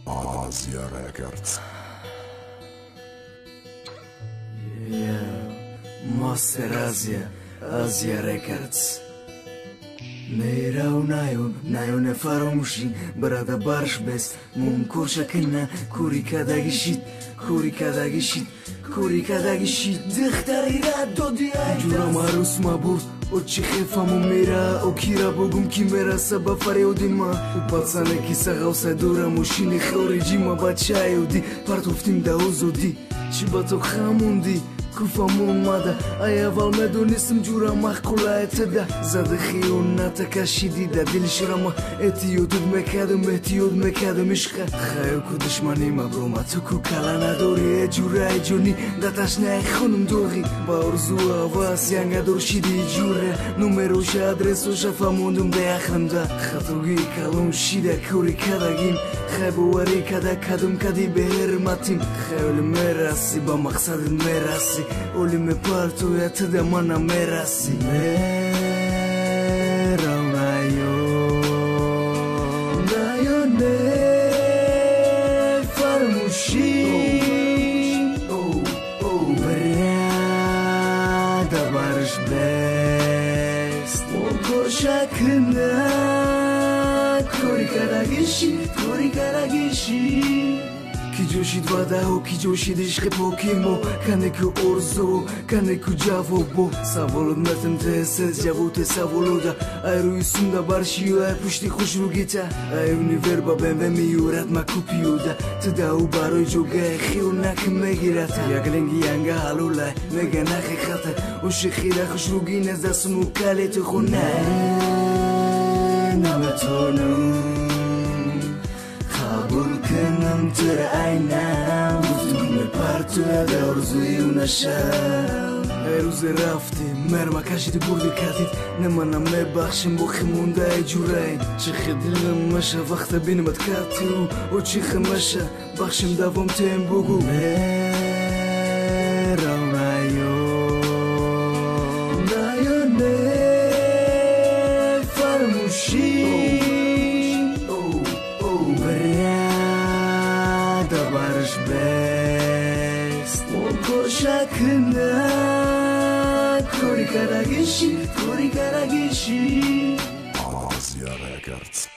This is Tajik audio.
Asia Records. Yeah, Master Asia Records. Nayon e faromushi Brada barshbes Mum kursha kina Kuri kadagishit Dikhtari rad dodi ay Jura marus mabur Ochi khifa mumira Okira bogum kimera Saba fareudima Upalsane kisa gausa dura Mushini khorejima Bachayudi Partuftim da uzodi Chibato khamundi كوفامون ماذا أيا فالمدون اسم جورا مخكولا اتدا زاد خيونا تكاشي ديدا دل شرما اتيود مكادم عشقه خيو كدشماني مبروما تكو كالانا دوري جورا جوني داتاشنا خونم دوغي باورزوا واس يانغا دورشيدي جورا نوميروش ادرسوش فاموندم دي اخرم دا خطوغي كالون شيدا كوري كاداغيم خيبو وري كادا كادم كادي بهرماتيم خيو المراسي بمقصد المراسي Oli me parto e te de mana merasi Mera Nayo ne farmushi Brada barış best Moko şakına Kori karagishi Kijoshi dvadaho, kijoshi dishke pokimo Kaneku orzo, kaneku javobo Savolod metem te ses, javute savoloda Ayru isunda barshiyo, ay pushti khushrughita Ay univerba benve miyurat makupiyuda Tadau baroy joga, khionak megirata Yaglengi yanga halulay, mega nakhi khata Ushi khira khushrugi nazdasmu kalet khunay Nametonu Bulkanım tır aynam Uzun me partu da orzuy unasham Eruze rafti merma kashiti burdi katit Nemana me baxshim bo khimunda ay jurayn Chikhidilm masha vaqta bin matkatu O chikh masha baxshim davom tem bugu Nayo ne farmushi best Moko şakına Kori karagishi Asia Records.